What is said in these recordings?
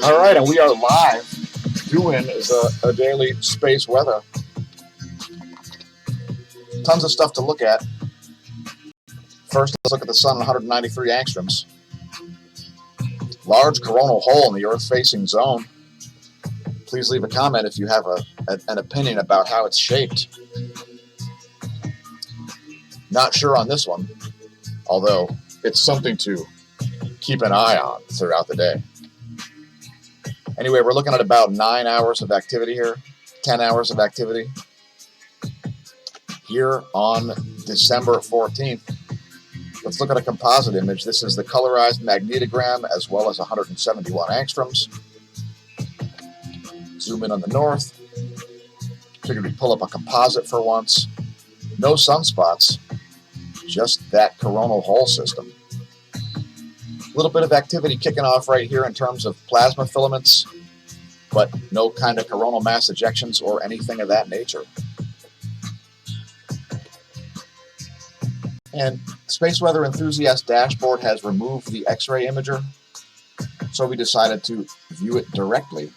All right, and we are live doing a daily space weather. Tons of stuff to look at. First, let's look at the sun at 193 angstroms. Large coronal hole in the Earth-facing zone. Please leave a comment if you have an opinion about how it's shaped. Not sure on this one, although it's something to keep an eye on throughout the day. Anyway, we're looking at about 9 hours of activity here, 10 hours of activity. Here on December 14th, let's look at a composite image. This is the colorized magnetogram as well as 171 angstroms. Zoom in on the north. Figured we'd pull up a composite for once. No sunspots, just that coronal hole system. A little bit of activity kicking off right here in terms of plasma filaments, but no kind of coronal mass ejections or anything of that nature. And Space Weather Enthusiast Dashboard has removed the X-ray imager, so we decided to view it directly.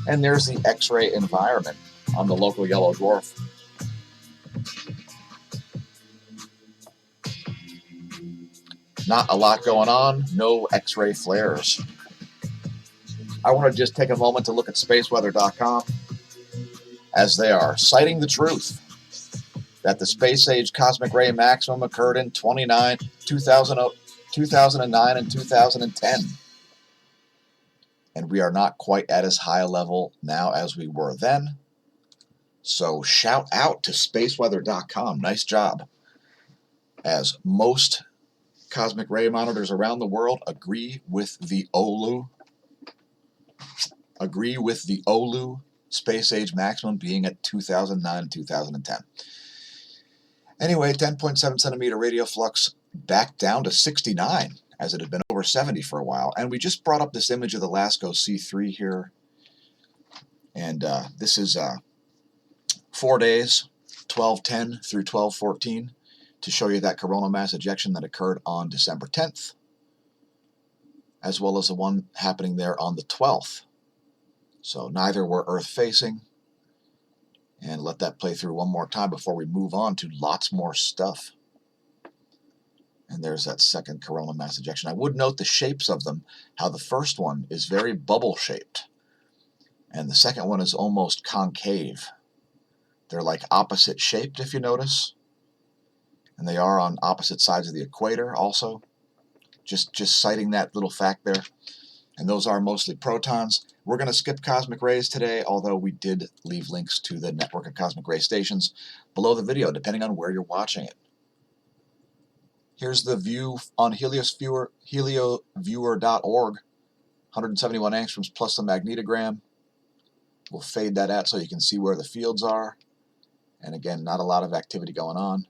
And there's the X-ray environment on the local yellow dwarf. Not a lot going on, no X-ray flares. I want to just take a moment to look at spaceweather.com, as they are citing the truth that the space age cosmic ray maximum occurred in 2009 and 2010. And we are not quite at as high a level now as we were then. So shout out to spaceweather.com. Nice job. As most cosmic ray monitors around the world agree with the OLU space age maximum being at 2009 and 2010. Anyway, 10.7 centimeter radial flux back down to 69, as it had been over 70 for a while. And we just brought up this image of the LASCO C3 here. And this is 4 days, 12/10 through 12/14, to show you that coronal mass ejection that occurred on December 10th, as well as the one happening there on the 12th. So neither were Earth-facing. And let that play through one more time before we move on to lots more stuff. And there's that second coronal mass ejection. I would note the shapes of them, how the first one is very bubble-shaped, and the second one is almost concave. They're like opposite shaped, if you notice. And they are on opposite sides of the equator also. Just citing that little fact there. And those are mostly protons. We're going to skip cosmic rays today, although we did leave links to the network of cosmic ray stations below the video, depending on where you're watching it. Here's the view on helioviewer.org, 171 angstroms plus the magnetogram. We'll fade that out so you can see where the fields are. And again, not a lot of activity going on.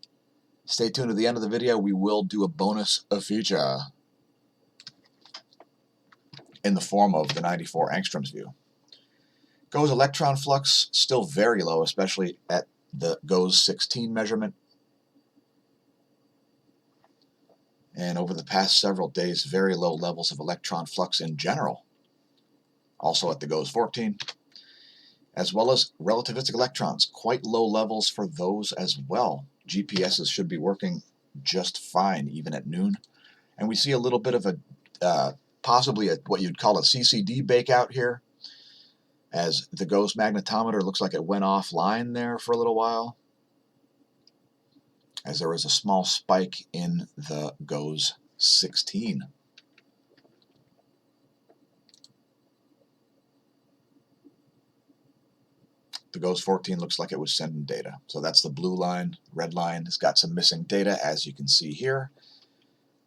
Stay tuned to the end of the video. We will do a bonus feature in the form of the 94 angstroms view. GOES electron flux, still very low, especially at the GOES 16 measurement. And over the past several days, very low levels of electron flux in general. Also at the GOES 14. As well as relativistic electrons, quite low levels for those as well. GPSs should be working just fine, even at noon. And we see a little bit of a possibly what you'd call a CCD bakeout here, as the GOES magnetometer looks like it went offline there for a little while, as there was a small spike in the GOES 16. The GOES 14 looks like it was sending data. So that's the blue line. Red line has got some missing data, as you can see here.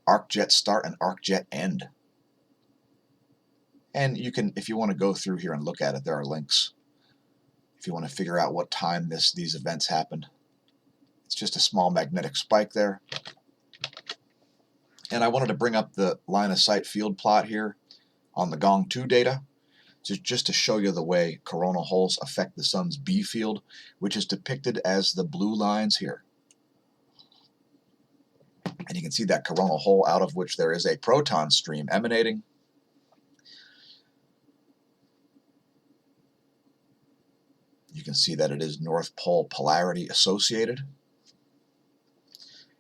ArcJet start and ArcJet end. And you can, if you want to go through here and look at it, there are links. If you want to figure out what time these events happened. It's just a small magnetic spike there. And I wanted to bring up the line of sight field plot here on the Gong 2 data, just to show you the way coronal holes affect the sun's B field, which is depicted as the blue lines here. And you can see that coronal hole out of which there is a proton stream emanating. You can see that it is North Pole polarity associated.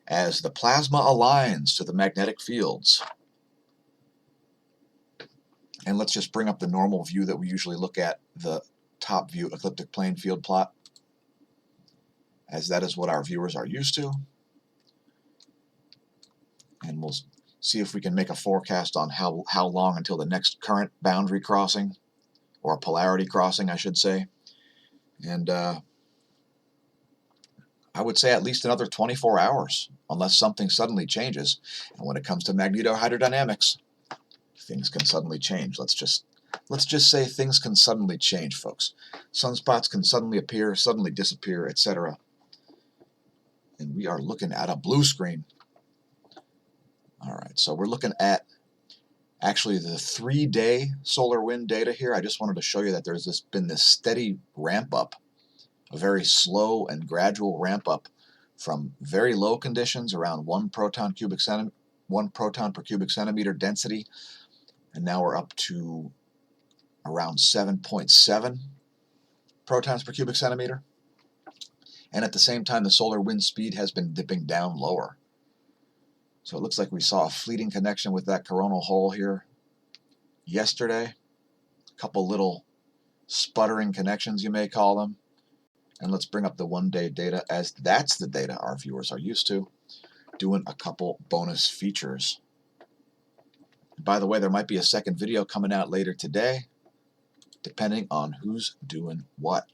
As the plasma aligns to the magnetic fields. And let's just bring up the normal view that we usually look at, the top view ecliptic plane field plot, as that is what our viewers are used to. And we'll see if we can make a forecast on how long until the next current boundary crossing, or polarity crossing, I should say. And I would say at least another 24 hours, unless something suddenly changes. And when it comes to magnetohydrodynamics, things can suddenly change. Let's just say things can suddenly change, folks. Sunspots can suddenly appear, suddenly disappear, etc. And we are looking at a blue screen. All right, so we're looking at actually the 3-day solar wind data here. I just wanted to show you that there's been this steady ramp up, a very slow and gradual ramp up from very low conditions around 1 proton per cubic centimeter density, and now we're up to around 7.7 protons per cubic centimeter. And at the same time, the solar wind speed has been dipping down lower. So it looks like we saw a fleeting connection with that coronal hole here yesterday. A couple little sputtering connections, you may call them. And let's bring up the 1-day data, as that's the data our viewers are used to, doing a couple bonus features. By the way, there might be a second video coming out later today, depending on who's doing what.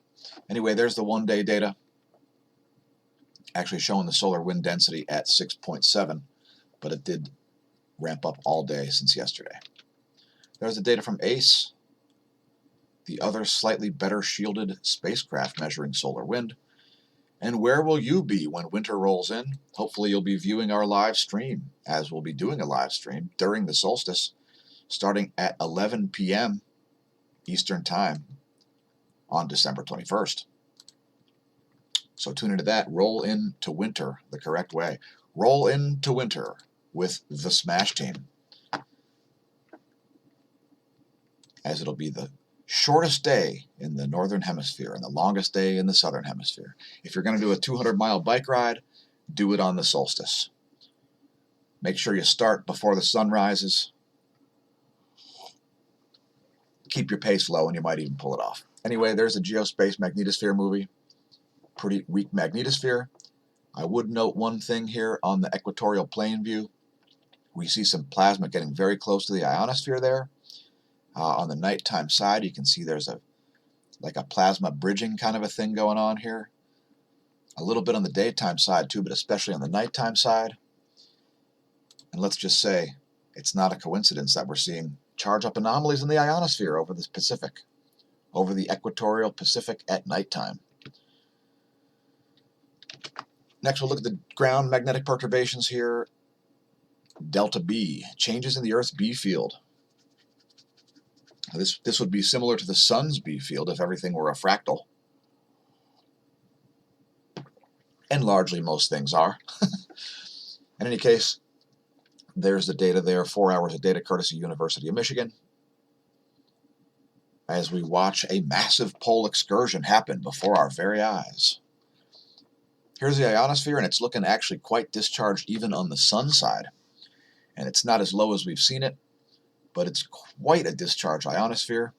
Anyway, there's the 1-day data, actually showing the solar wind density at 6.7, but it did ramp up all day since yesterday. There's the data from ACE, the other slightly better shielded spacecraft measuring solar wind. And where will you be when winter rolls in? Hopefully you'll be viewing our live stream, as we'll be doing a live stream during the solstice, starting at 11 p.m. Eastern Time on December 21st. So tune into that. Roll into winter the correct way. Roll into winter with the SMASH team, as it'll be the shortest day in the northern hemisphere and the longest day in the southern hemisphere. If you're going to do a 200-mile bike ride, do it on the solstice. Make sure you start before the sun rises. Keep your pace low, and you might even pull it off. Anyway, there's the Geospace Magnetosphere movie. Pretty weak magnetosphere. I would note one thing here on the equatorial plane view. We see some plasma getting very close to the ionosphere there. On the nighttime side, you can see there's like a plasma bridging kind of a thing going on here. A little bit on the daytime side too, but especially on the nighttime side. And let's just say it's not a coincidence that we're seeing charge-up anomalies in the ionosphere over the Pacific, over the equatorial Pacific at nighttime. Next, we'll look at the ground magnetic perturbations here. Delta B, changes in the Earth's B field. This would be similar to the Sun's B field if everything were a fractal. And largely most things are. In any case, there's the data there, 4 hours of data courtesy University of Michigan, as we watch a massive pole excursion happen before our very eyes. Here's the ionosphere, and it's looking actually quite discharged even on the sun side. And it's not as low as we've seen it, but it's quite a discharged ionosphere.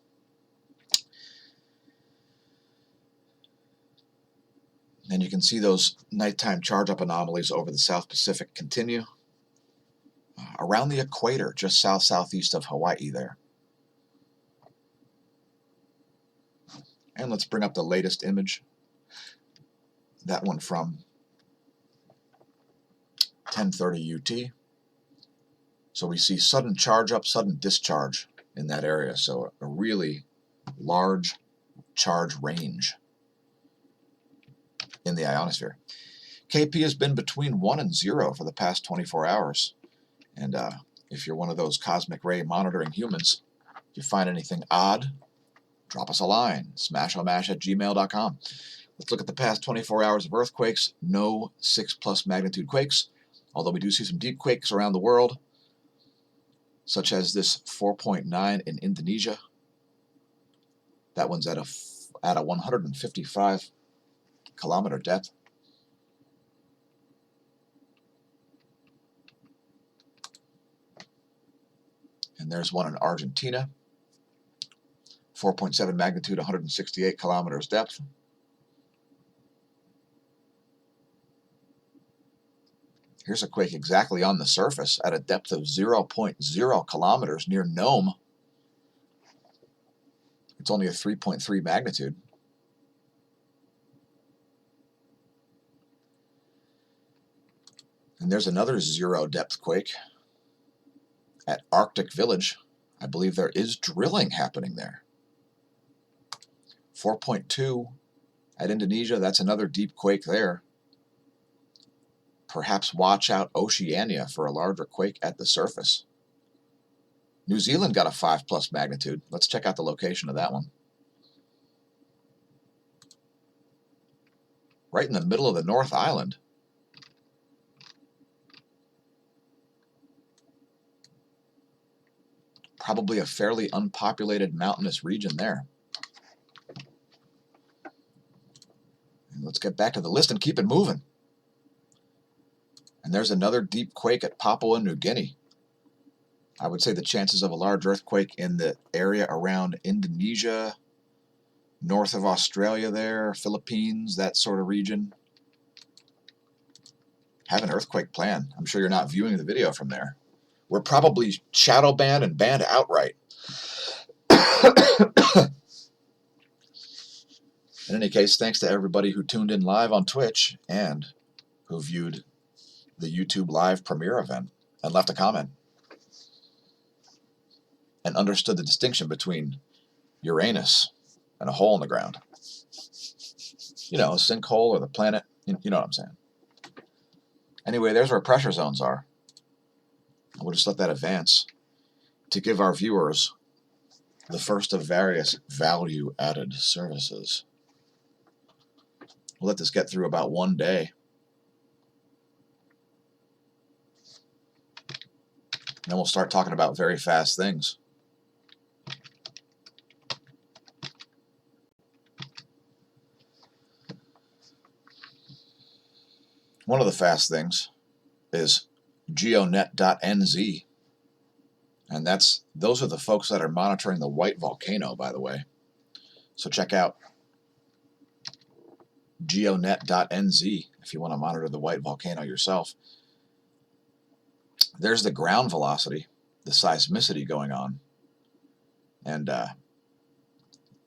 And you can see those nighttime charge-up anomalies over the South Pacific continue. Around the equator, just south-southeast of Hawaii there. And let's bring up the latest image. That one from 10:30 UT. So we see sudden charge up, sudden discharge in that area. So a really large charge range in the ionosphere. KP has been between 1 and 0 for the past 24 hours. And if you're one of those cosmic ray monitoring humans, if you find anything odd, drop us a line, smAsho@gmail.com. Let's look at the past 24 hours of earthquakes. No 6+ magnitude quakes. although we do see some deep quakes around the world, such as this 4.9 in Indonesia. That one's at a 155 kilometer depth. And there's one in Argentina, 4.7 magnitude, 168 kilometers depth. Here's a quake exactly on the surface at a depth of 0.0 kilometers near Nome. It's only a 3.3 magnitude. And there's another 0 depth quake at Arctic Village. I believe there is drilling happening there. 4.2 at Indonesia. That's another deep quake there. Perhaps watch out Oceania for a larger quake at the surface. New Zealand got a 5+ magnitude. Let's check out the location of that one. Right in the middle of the North Island. Probably a fairly unpopulated mountainous region there. And let's get back to the list and keep it moving. And there's another deep quake at Papua New Guinea. I would say the chances of a large earthquake in the area around Indonesia, north of Australia there, Philippines, that sort of region. Have an earthquake plan. I'm sure you're not viewing the video from there. We're probably shadow banned and banned outright. In any case, thanks to everybody who tuned in live on Twitch and who viewed the YouTube live premiere event and left a comment and understood the distinction between Uranus and a hole in the ground. You know, a sinkhole or the planet. You know what I'm saying. Anyway, there's where pressure zones are. We'll just let that advance to give our viewers the first of various value-added services. We'll let this get through about one day. Then we'll start talking about very fast things. One of the fast things is geonet.nz. And those are the folks that are monitoring the White Volcano, by the way. So check out geonet.nz if you want to monitor the White Volcano yourself. There's the ground velocity, the seismicity going on. And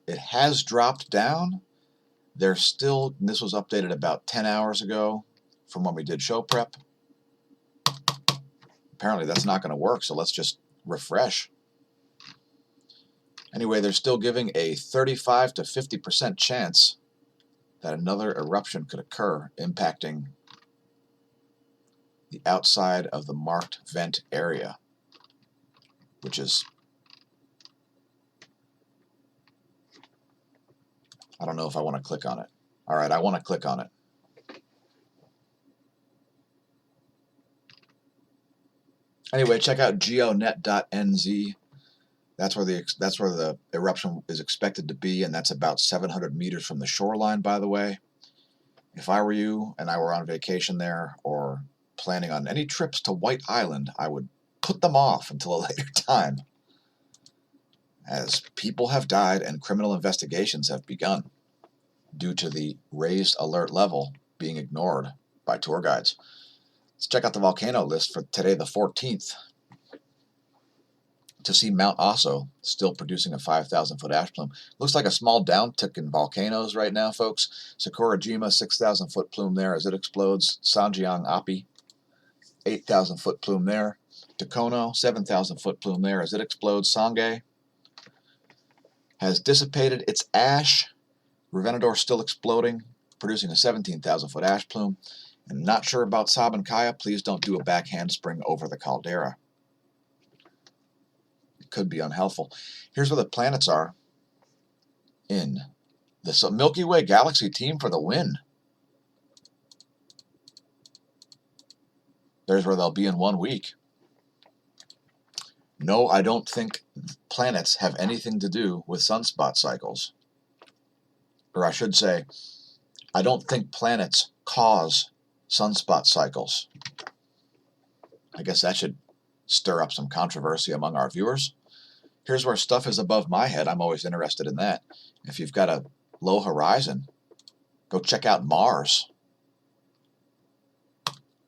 it has dropped down. There's still, this was updated about 10 hours ago from when we did show prep. Apparently that's not going to work, so let's just refresh. Anyway, they're still giving a 35 to 50% chance that another eruption could occur, impacting the outside of the marked vent area, which is, I don't know if I want to click on it. All right, I want to click on it. Anyway, check out geonet.nz. That's where the eruption is expected to be, and that's about 700 meters from the shoreline, by the way. If I were you and I were on vacation there or planning on any trips to White Island, I would put them off until a later time, as people have died and criminal investigations have begun due to the raised alert level being ignored by tour guides. Let's check out the volcano list for today, the 14th. To see Mount Aso still producing a 5,000-foot ash plume. Looks like a small downtick in volcanoes right now, folks. Sakurajima, 6,000-foot plume there as it explodes. Sanjiang Api, 8,000-foot plume there. Tokono, 7,000-foot plume there as it explodes. Sangay has dissipated its ash. Revenador still exploding, producing a 17,000-foot ash plume. And not sure about Sabancaya. Please don't do a back handspring over the caldera. It could be unhelpful. Here's where the planets are in the Milky Way galaxy team for the win. There's where they'll be in 1 week. No, I don't think planets have anything to do with sunspot cycles. Or I should say, I don't think planets cause sunspot cycles. I guess that should stir up some controversy among our viewers. Here's where stuff is above my head. I'm always interested in that. If you've got a low horizon, go check out Mars.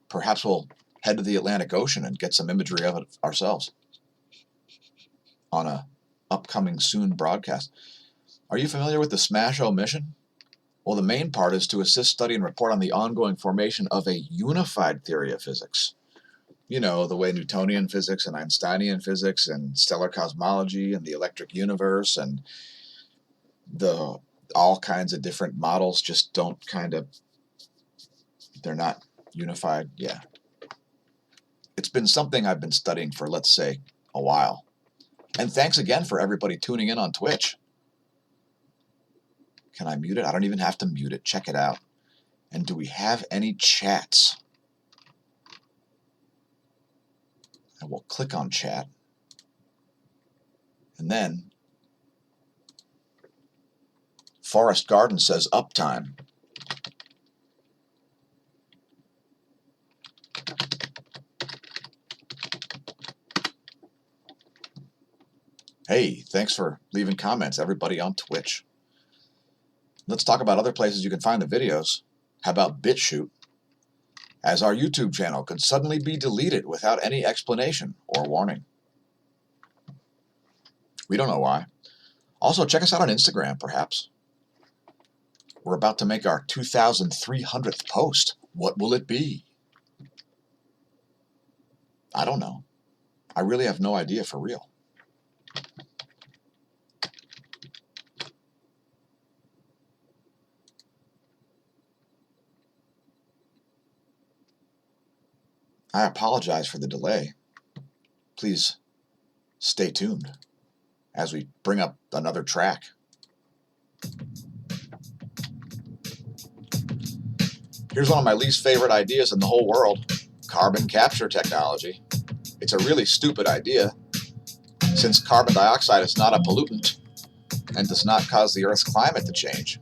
Perhaps we'll head to the Atlantic Ocean and get some imagery of it ourselves on a upcoming soon broadcast. Are you familiar with the smAsho mission? Well, the main part is to assist, study, and report on the ongoing formation of a unified theory of physics. You know, the way Newtonian physics and Einsteinian physics and stellar cosmology and the electric universe and the all kinds of different models just don't they're not unified. Yeah. It's been something I've been studying for, let's say, a while. And thanks again for everybody tuning in on Twitch. Can I mute it? I don't even have to mute it. Check it out. And do we have any chats? And we'll click on chat. And then Forest Garden says uptime. Hey, thanks for leaving comments, everybody on Twitch. Let's talk about other places you can find the videos. How about BitChute? As our YouTube channel could suddenly be deleted without any explanation or warning. We don't know why. Also, check us out on Instagram, perhaps. We're about to make our 2,300th post. What will it be? I don't know. I really have no idea for real. I apologize for the delay. Please stay tuned as we bring up another track. Here's one of my least favorite ideas in the whole world, carbon capture technology. It's a really stupid idea, since carbon dioxide is not a pollutant and does not cause the Earth's climate to change.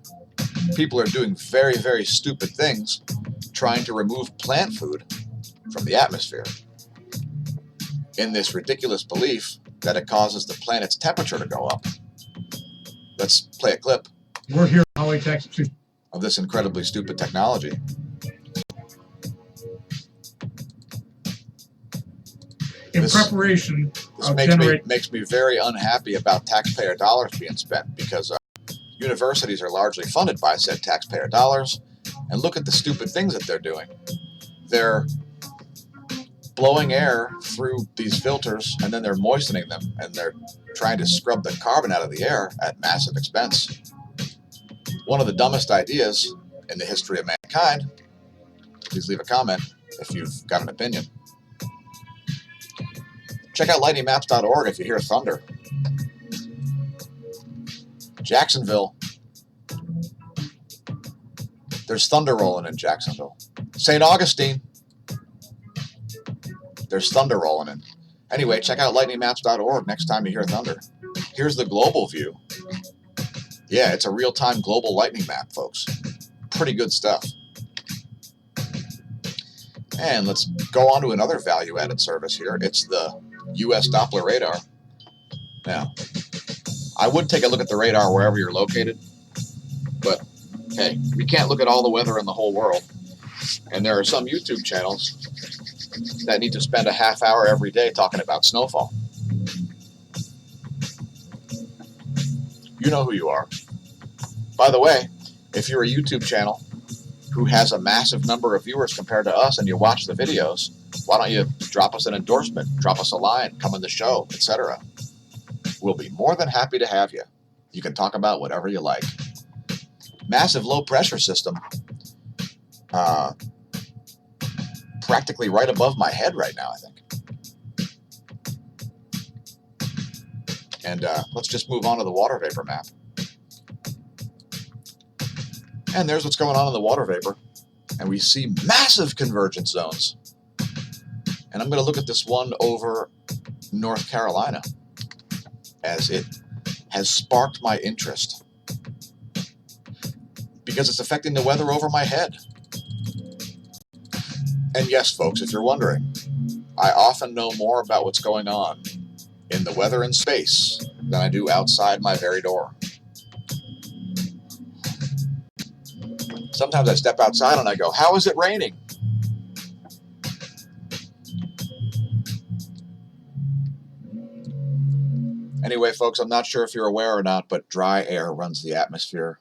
People are doing very, very stupid things trying to remove plant food from the atmosphere in this ridiculous belief that it causes the planet's temperature to go up. Let's play a clip. We're here in Holly, Texas, of this incredibly stupid technology. In preparation This of makes me very unhappy about taxpayer dollars being spent, because universities are largely funded by said taxpayer dollars, and look at the stupid things that they're doing. They're blowing air through these filters, and then they're moistening them, and they're trying to scrub the carbon out of the air at massive expense. One of the dumbest ideas in the history of mankind. Please leave a comment if you've got an opinion. Check out lightningmaps.org if you hear thunder. Jacksonville. There's thunder rolling in Jacksonville. St. Augustine. There's thunder rolling in. Anyway, check out lightningmaps.org next time you hear thunder. Here's the global view. Yeah, it's a real-time global lightning map, folks. Pretty good stuff. And let's go on to another value-added service here. It's the U.S. Doppler radar. Now, I would take a look at the radar wherever you're located, but hey, we can't look at all the weather in the whole world. And there are some YouTube channels that need to spend a half hour every day talking about snowfall. You know who you are. By the way, if you're a YouTube channel who has a massive number of viewers compared to us and you watch the videos, why don't you drop us an endorsement, drop us a line, come on the show, etc. We'll be more than happy to have you. You can talk about whatever you like. Massive low pressure system. Practically right above my head right now, I think. And let's just move on to the water vapor map. And there's what's going on in the water vapor. And we see massive convergence zones. And I'm going to look at this one over North Carolina, as it has sparked my interest because it's affecting the weather over my head. And yes, folks, if you're wondering, I often know more about what's going on in the weather in space than I do outside my very door. Sometimes I step outside and I go, how is it raining? Anyway, folks, I'm not sure if you're aware or not, but dry air runs the atmosphere,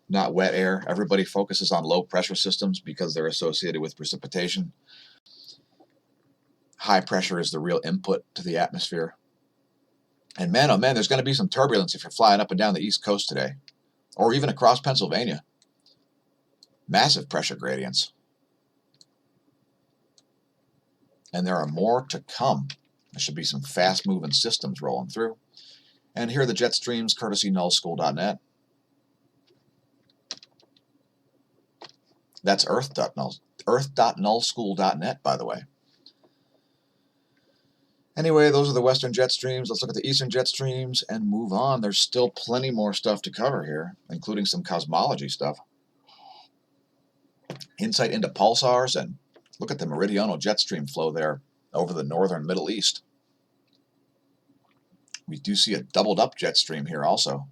not wet air. Everybody focuses on low pressure systems because they're associated with precipitation. High pressure is the real input to the atmosphere. And man, oh man, there's going to be some turbulence if you're flying up and down the East Coast today, or even across Pennsylvania. Massive pressure gradients. And there are more to come. There should be some fast-moving systems rolling through. And here are the jet streams, courtesy nullschool.net. That's earth.nullschool.net, by the way. Anyway, those are the western jet streams. Let's look at the eastern jet streams and move on. There's still plenty more stuff to cover here, including some cosmology stuff. Insight into pulsars, and look at the meridional jet stream flow there over the northern Middle East. We do see a doubled up jet stream here also,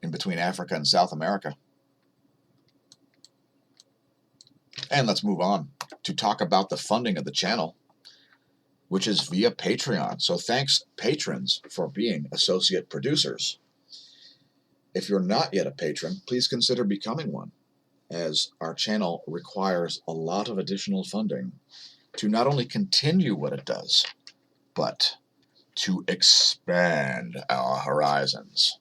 in between Africa and South America. And let's move on to talk about the funding of the channel, which is via Patreon. So thanks, patrons, for being associate producers. If you're not yet a patron, please consider becoming one, as our channel requires a lot of additional funding to not only continue what it does, but to expand our horizons.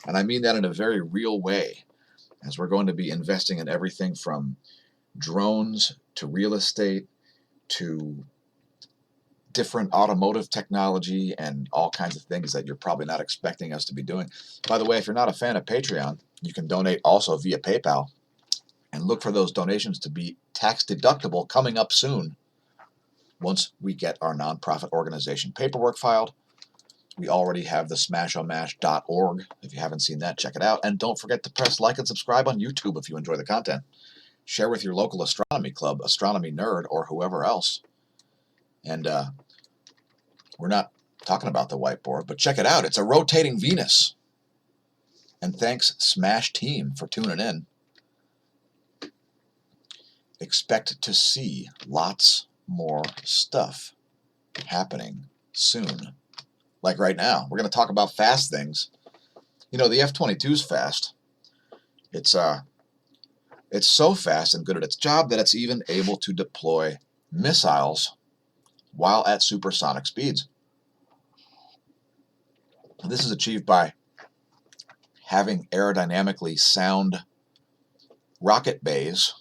And I mean that in a very real way, as we're going to be investing in everything from drones to real estate to different automotive technology and all kinds of things that you're probably not expecting us to be doing. By the way, if you're not a fan of Patreon, you can donate also via PayPal, and look for those donations to be tax deductible coming up soon once we get our nonprofit organization paperwork filed. We already have the smAsho.org. If you haven't seen that, check it out. And don't forget to press like and subscribe on YouTube if you enjoy the content. Share with your local astronomy club, astronomy nerd, or whoever else. And we're not talking about the whiteboard, but check it out. It's a rotating Venus. And thanks, Smash Team, for tuning in. Expect to see lots more stuff happening soon. Like right now, we're going to talk about fast things. You know, the F-22 is fast. It's so fast and good at its job that it's even able to deploy missiles while at supersonic speeds. This is achieved by having aerodynamically sound rocket bays,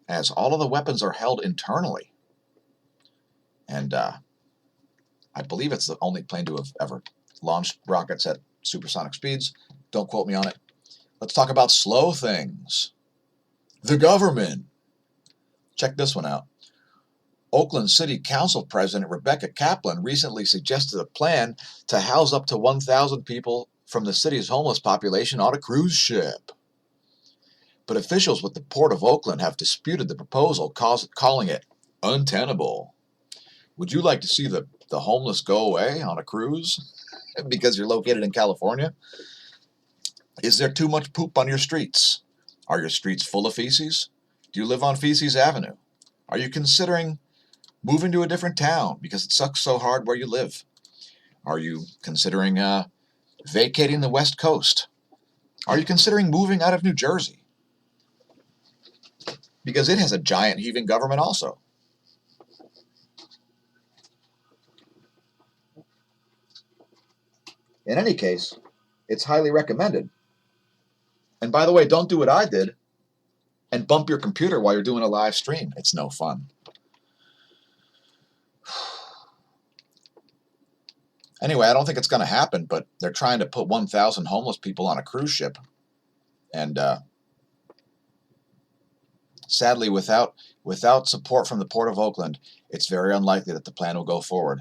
as all of the weapons are held internally. And I believe it's the only plane to have ever launched rockets at supersonic speeds. Don't quote me on it. Let's talk about slow things. The government. Check this one out. Oakland City Council President Rebecca Kaplan recently suggested a plan to house up to 1,000 people from the city's homeless population on a cruise ship. But officials with the Port of Oakland have disputed the proposal, calling it untenable. Would you like to see the homeless go away on a cruise because you're located in California? Is there too much poop on your streets? Are your streets full of feces? Do you live on Feces Avenue? Are you considering moving to a different town because it sucks so hard where you live? Are you considering vacating the West Coast? Are you considering moving out of New Jersey? Because it has a giant heaving government also. In any case, it's highly recommended. And by the way, don't do what I did and bump your computer while you're doing a live stream. It's no fun. Anyway, I don't think it's going to happen, but they're trying to put 1,000 homeless people on a cruise ship. And sadly, without support from the Port of Oakland, it's very unlikely that the plan will go forward,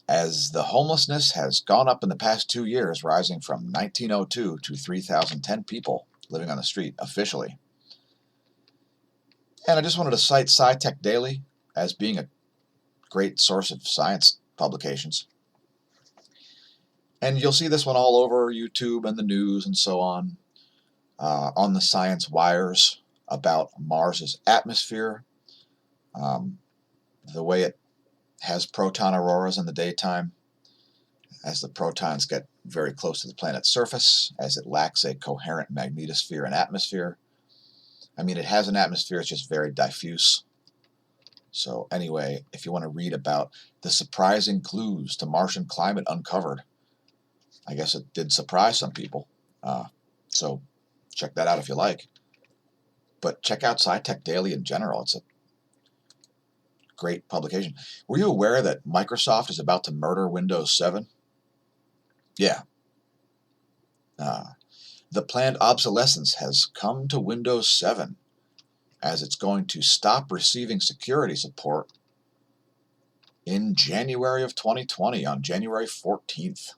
as the homelessness has gone up in the past 2 years, rising from 1902 to 3,010 people living on the street officially. And I just wanted to cite SciTech Daily as being a great source of science publications. And you'll see this one all over YouTube and the news and so on the science wires about Mars's atmosphere, the way it has proton auroras in the daytime, as the protons get very close to the planet's surface, as it lacks a coherent magnetosphere and atmosphere. I mean, it has an atmosphere, it's just very diffuse. So anyway, if you want to read about the surprising clues to Martian climate uncovered, I guess it did surprise some people. So check that out if you like. But check out SciTech Daily in general. It's a great publication. Were you aware that Microsoft is about to murder Windows 7? Yeah. The planned obsolescence has come to Windows 7, as it's going to stop receiving security support in January of 2020, on January 14th.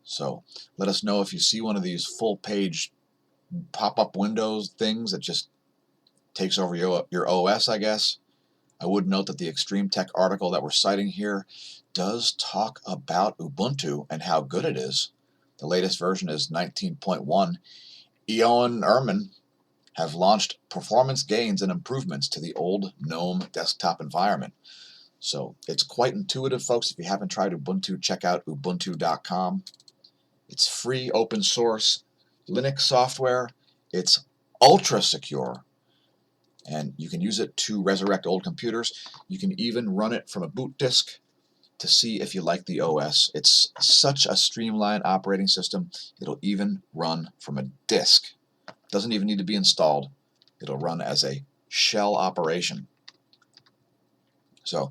So let us know if you see one of these full-page pop-up Windows things that just takes over your OS, I guess. I would note that the Extreme Tech article that we're citing here does talk about Ubuntu and how good it is. The latest version is 19.1. Eoin and Ehrman have launched performance gains and improvements to the old GNOME desktop environment. So it's quite intuitive, folks. If you haven't tried Ubuntu, check out ubuntu.com. It's free, open source Linux software. It's ultra secure, and you can use it to resurrect old computers. You can even run it from a boot disk to see if you like the OS. It's such a streamlined operating system, it'll even run from a disk. Doesn't even need to be installed. It'll run as a shell operation. So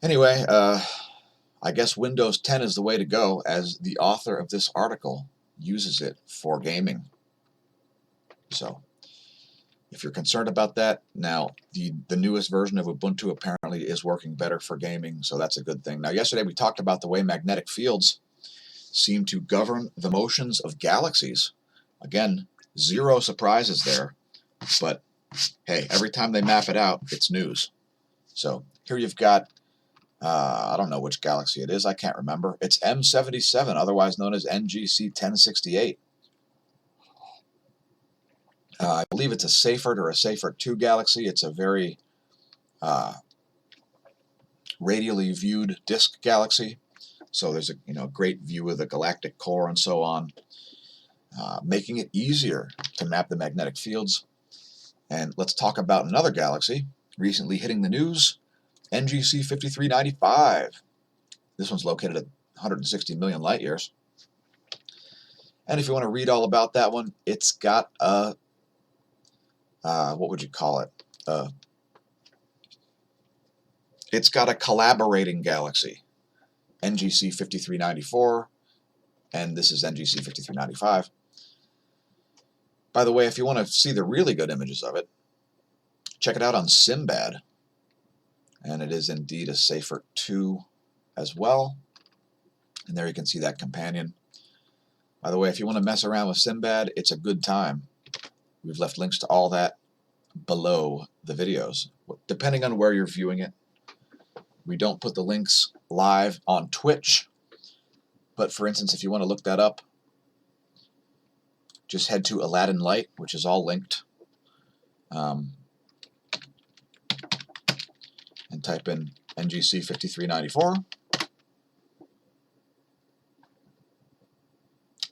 anyway, I guess Windows 10 is the way to go, as the author of this article uses it for gaming. So if you're concerned about that, now the newest version of Ubuntu apparently is working better for gaming, so that's a good thing. Now, yesterday we talked about the way magnetic fields seem to govern the motions of galaxies. Again, zero surprises there, but hey, every time they map it out, it's news. So here you've got, I don't know which galaxy it is, I can't remember. It's M77, otherwise known as NGC 1068. I believe it's a Seyfert or a Seyfert 2 galaxy. It's a very radially viewed disk galaxy. So there's a great view of the galactic core and so on, making it easier to map the magnetic fields. And let's talk about another galaxy recently hitting the news, NGC 5395. This one's located at 160 million light years. And if you want to read all about that one, it's got a, what would you call it? It's got a collaborating galaxy, NGC 5394, and this is NGC 5395. By the way, if you want to see the really good images of it, check it out on Simbad. And it is indeed a Seyfert 2 as well. And there you can see that companion. By the way, if you want to mess around with Simbad, it's a good time. We've left links to all that below the videos, depending on where you're viewing it. We don't put the links live on Twitch, but for instance, if you want to look that up, just head to Aladin Light, which is all linked, and type in NGC 5394.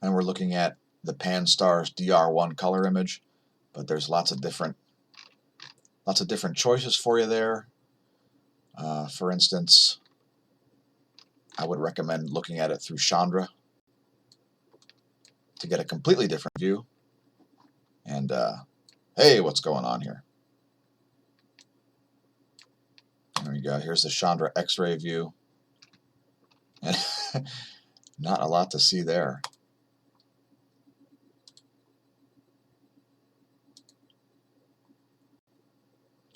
And we're looking at the Pan-STARRS DR1 color image, but there's lots of different choices for you there. For instance, I would recommend looking at it through Chandra to get a completely different view. And hey, what's going on here? There we go. Here's the Chandra X-ray view. And not a lot to see there.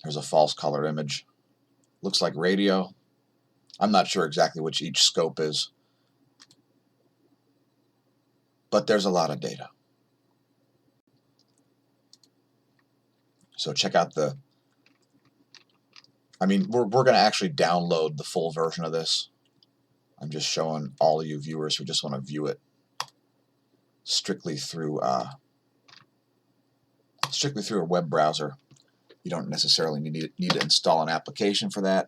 There's a false color image. Looks like radio. I'm not sure exactly which each scope is, but there's a lot of data. So check out the, we're going to actually download the full version of this. I'm just showing all of you viewers who just want to view it strictly through a web browser. You don't necessarily need to install an application for that.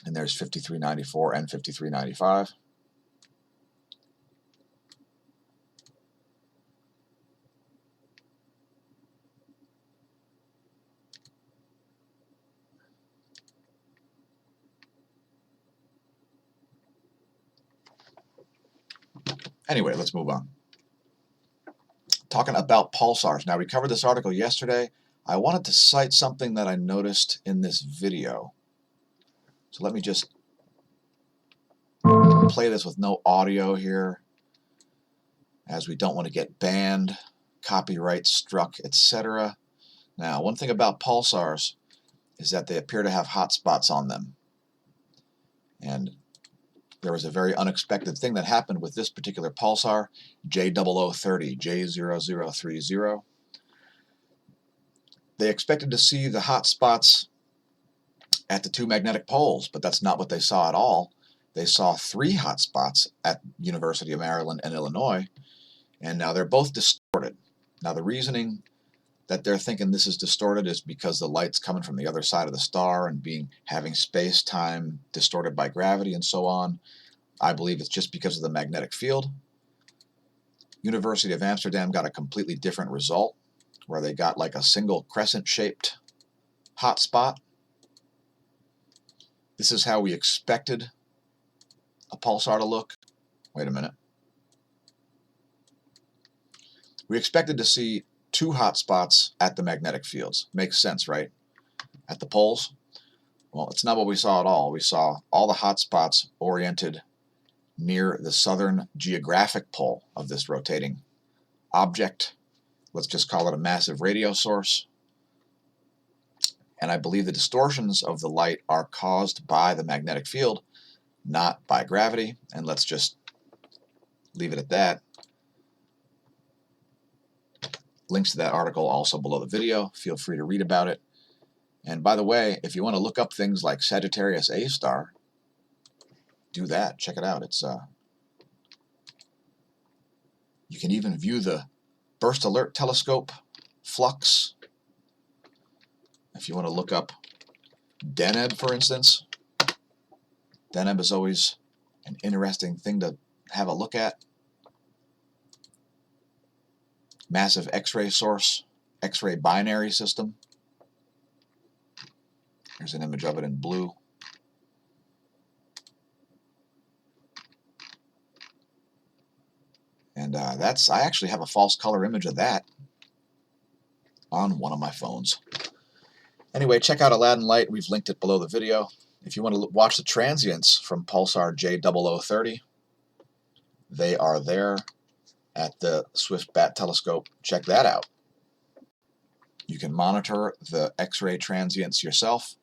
And there's 5394 and 5395. Anyway, let's move on. Talking about pulsars. Now, we covered this article yesterday. I wanted to cite something that I noticed in this video. So let me just play this with no audio here, as we don't want to get banned, copyright struck, etc. Now, one thing about pulsars is that they appear to have hotspots on them. And there was a very unexpected thing that happened with this particular pulsar, J0030, J0030. They expected to see the hotspots at the two magnetic poles, but that's not what they saw at all. They saw 3 hotspots at University of Maryland and Illinois, and now they're both distorted. Now the reasoning that they're thinking this is distorted is because the light's coming from the other side of the star and having space-time distorted by gravity and so on. I believe it's just because of the magnetic field. University of Amsterdam got a completely different result, where they got like a single crescent-shaped hotspot. This is how we expected a pulsar to look. Wait a minute. We expected to see 2 hotspots at the magnetic fields. Makes sense, right? At the poles. Well, it's not what we saw at all. We saw all the hotspots oriented near the southern geographic pole of this rotating object. Let's just call it a massive radio source. And I believe the distortions of the light are caused by the magnetic field, not by gravity. And let's just leave it at that. Links to that article also below the video. Feel free to read about it. And by the way, if you want to look up things like Sagittarius A star, do that. Check it out. You can even view the burst alert telescope flux. If you want to look up Deneb, for instance, Deneb is always an interesting thing to have a look at. Massive X-ray source, X-ray binary system. Here's an image of it in blue. And I actually have a false color image of that on one of my phones. Anyway, check out Aladin Light. We've linked it below the video. If you want to watch the transients from Pulsar J0030, they are there at the Swift Bat telescope. Check that out. You can monitor the X-ray transients yourself.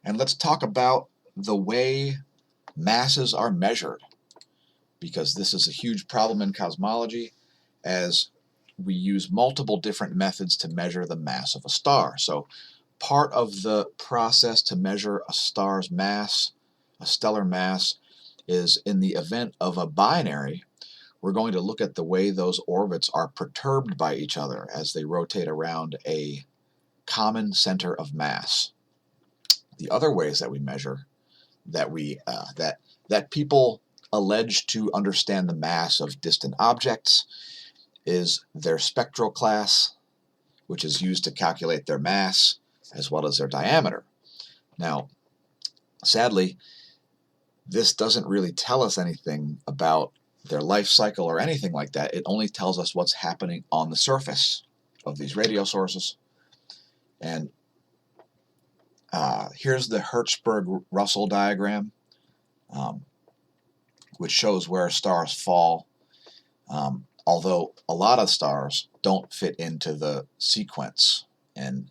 And let's talk about the way masses are measured, because this is a huge problem in cosmology, as we use multiple different methods to measure the mass of a star. So part of the process to measure a star's mass, a stellar mass, is in the event of a binary, we're going to look at the way those orbits are perturbed by each other as they rotate around a common center of mass. The other ways that we measure, that people allege to understand the mass of distant objects, is their spectral class, which is used to calculate their mass as well as their diameter. Now, sadly, this doesn't really tell us anything about their life cycle or anything like that. It only tells us what's happening on the surface of these radio sources. And Here's the Hertzsprung-Russell diagram, which shows where stars fall, although a lot of stars don't fit into the sequence. And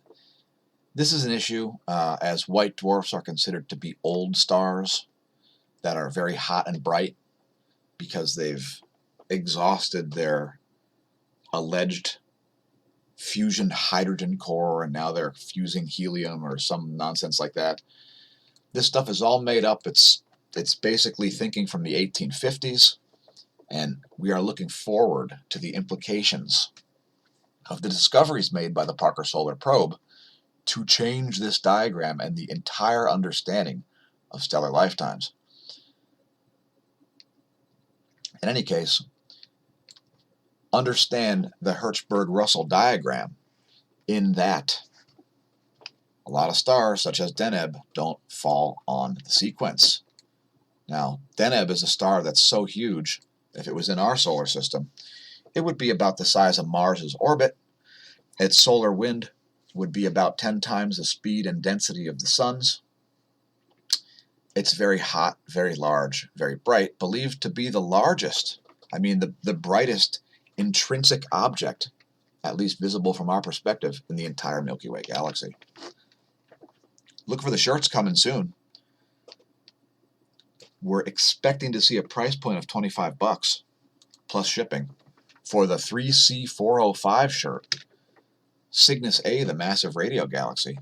this is an issue, as white dwarfs are considered to be old stars that are very hot and bright because they've exhausted their alleged fusion hydrogen core and now they're fusing helium or some nonsense like that. This stuff is all made up. It's basically thinking from the 1850s, and we are looking forward to the implications of the discoveries made by the Parker Solar Probe to change this diagram and the entire understanding of stellar lifetimes. In any case, understand the Hertzsprung-Russell diagram in that a lot of stars, such as Deneb, don't fall on the sequence. Now, Deneb is a star that's so huge, if it was in our solar system, it would be about the size of Mars's orbit. Its solar wind would be about 10 times the speed and density of the sun's. It's very hot, very large, very bright, believed to be the largest, the brightest intrinsic object, at least visible from our perspective, in the entire Milky Way galaxy. Look for the shirts coming soon. We're expecting to see a price point of $25 plus shipping for the 3C405 shirt, Cygnus A, the massive radio galaxy,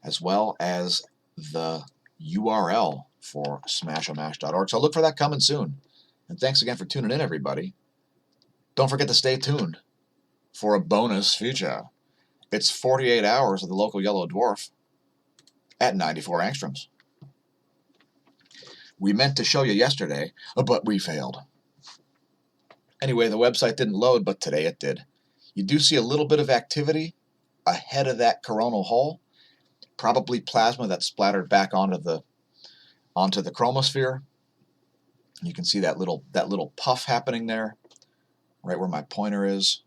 as well as the URL for smAsho.org. So look for that coming soon. And thanks again for tuning in, everybody. Don't forget to stay tuned for a bonus feature. It's 48 hours of the local yellow dwarf at 94 angstroms. We meant to show you yesterday, but we failed. Anyway, the website didn't load, but today it did. You do see a little bit of activity ahead of that coronal hole, probably plasma that splattered back onto the chromosphere. You can see that little puff happening there, right where my pointer is.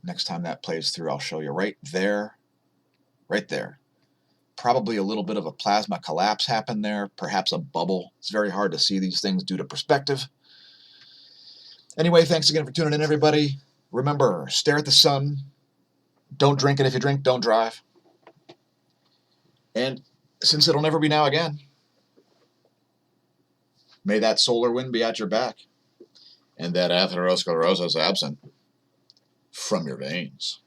Next time that plays through, I'll show you right there. Probably a little bit of a plasma collapse happened there, perhaps a bubble. It's very hard to see these things due to perspective. Anyway, thanks again for tuning in, everybody. Remember, stare at the sun. Don't drink, and if you drink, don't drive. And since it'll never be now again, may that solar wind be at your back, and that atherosclerosis absent from your veins.